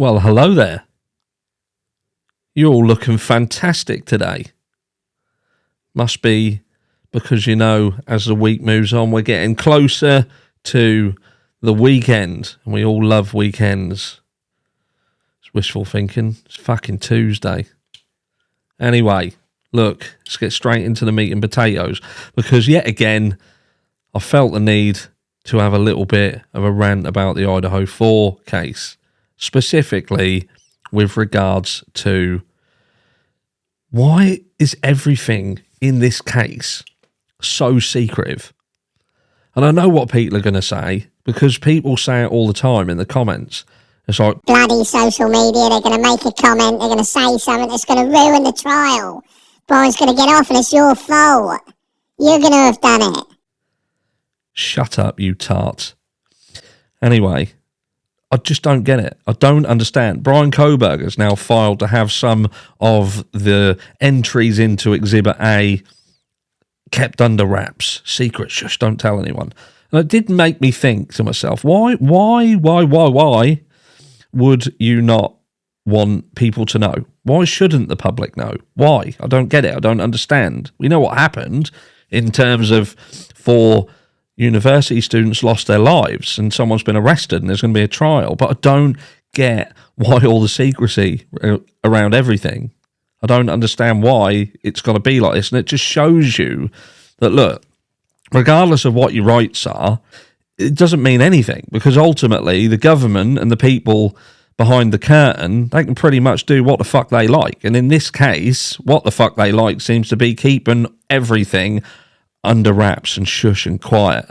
Well, hello there. You're all looking fantastic today. Must be because, you know, as the week moves on, we're getting closer to the weekend. And we all love weekends. It's wishful thinking. It's fucking Tuesday. Anyway, look, let's get straight into the meat and potatoes. Because yet again, I felt the need to have a little bit of a rant about the IDAHO 4 case. Specifically with regards to why is everything in this case so secretive? And I know what people are going to say, because people say it all the time in the comments. It's like, bloody social media, they're going to make a comment, they're going to say something that's going to ruin the trial. Brian's going to get off and it's your fault. You're going to have done it. Shut up, you tart. Anyway, I just don't get it. I don't understand. Bryan Kohberger has now filed to have some of the entries into Exhibit A kept under wraps. Secret, shush, don't tell anyone. And it did make me think to myself, why would you not want people to know? Why shouldn't the public know? Why? I don't get it. I don't understand. We know what happened in terms of 4 university students lost their lives and someone's been arrested and there's going to be a trial, but I don't get why all the secrecy around everything. I don't understand why it's got to be like this, and it just shows you that, look, regardless of what your rights are, it doesn't mean anything, because ultimately the government and the people behind the curtain, they can pretty much do what the fuck they like, and in this case, what the fuck they like seems to be keeping everything under wraps and shush and quiet.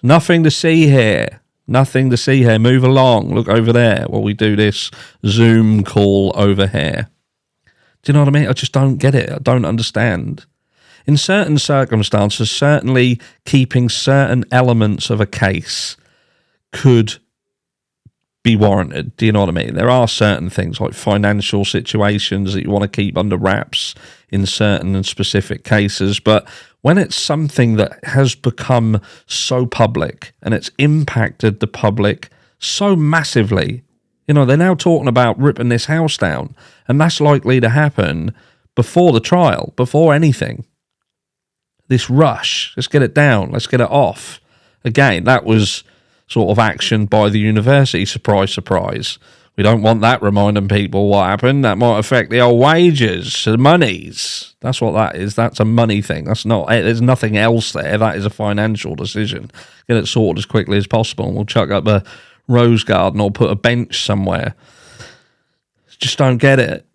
Nothing to see here. Nothing to see here. Move along. Look over there while we do this Zoom call over here. Do you know what I mean? I just don't get it. I don't understand. In certain circumstances, certainly keeping certain elements of a case could be warranted. Do you know what I mean? There are certain things like financial situations that you want to keep under wraps in certain and specific cases, but when it's something that has become so public and it's impacted the public so massively, you know, they're now talking about ripping this house down, and that's likely to happen before the trial, before anything. This rush, let's get it down, let's get it off. Again, that was sort of action by the university, surprise, surprise. We don't want that reminding people what happened. That might affect the old wages, the monies. That's what that is. That's a money thing. That's not. There's nothing else there. That is a financial decision. Get it sorted as quickly as possible, and we'll chuck up a rose garden or put a bench somewhere. Just don't get it.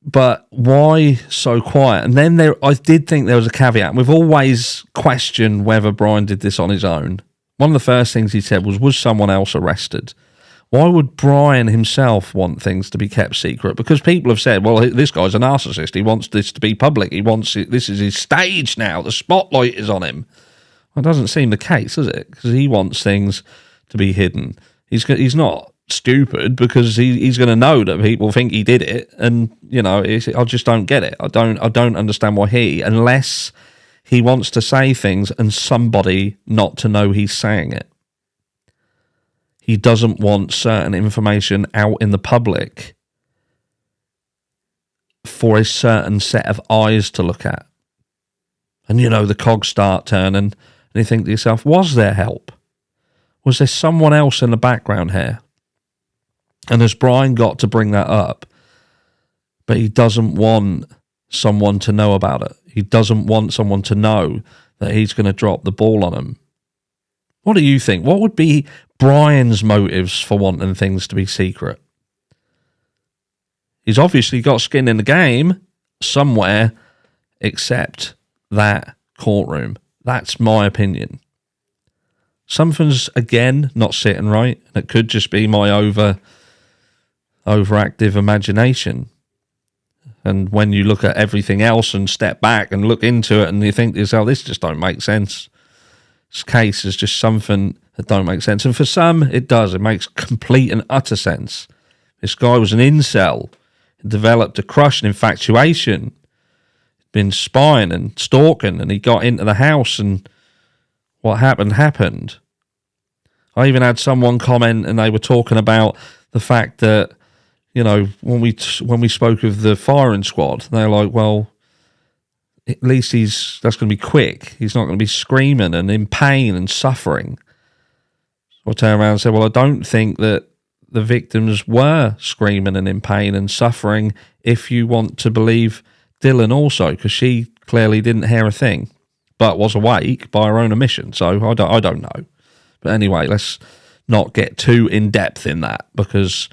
But why so quiet? And then I did think there was a caveat. We've always questioned whether Bryan did this on his own. One of the first things he said was someone else arrested? Why would Bryan himself want things to be kept secret? Because people have said, well, this guy's a narcissist. He wants this to be public. He wants it. This is his stage now. The spotlight is on him. Well, it doesn't seem the case, does it? Because he wants things to be hidden. He's not stupid, because he's going to know that people think he did it. And, you know, I just don't get it. I don't understand why unless he wants to say things and somebody not to know he's saying it. He doesn't want certain information out in the public for a certain set of eyes to look at. And, you know, the cogs start turning, and you think to yourself, was there help? Was there someone else in the background here? And has Bryan got to bring that up? But he doesn't want someone to know about it. He doesn't want someone to know that he's going to drop the ball on him. What do you think? What would be Bryan's motives for wanting things to be secret? He's obviously got skin in the game somewhere except that courtroom. That's my opinion. Something's, again, not sitting right. And it could just be my overactive imagination. And when you look at everything else and step back and look into it and you think to yourself, this just don't make sense. This case is just something that don't make sense. And for some, it does. It makes complete and utter sense. This guy was an incel. He developed a crush and infatuation. He'd been spying and stalking, and he got into the house, and what happened. I even had someone comment, and they were talking about the fact that you know, when we spoke of the firing squad, they're like, well, at least that's going to be quick. He's not going to be screaming and in pain and suffering. So I turned around and said, well, I don't think that the victims were screaming and in pain and suffering, if you want to believe Dylan also, because she clearly didn't hear a thing, but was awake by her own admission. So I don't know. But anyway, let's not get too in depth in that, because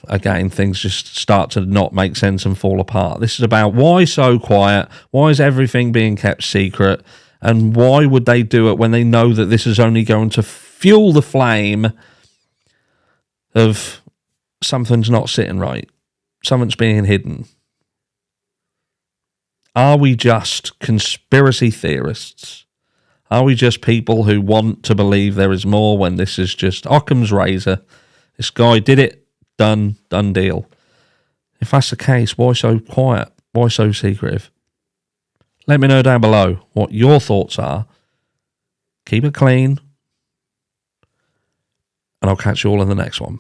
again, things just start to not make sense and fall apart. This is about why so quiet, why is everything being kept secret, and why would they do it when they know that this is only going to fuel the flame of something's not sitting right, something's being hidden. Are we just conspiracy theorists? Are we just people who want to believe there is more when this is just Occam's razor? This guy did it. Done deal. If that's the case, why so quiet? Why so secretive? Let me know down below what your thoughts are. Keep it clean. And I'll catch you all in the next one.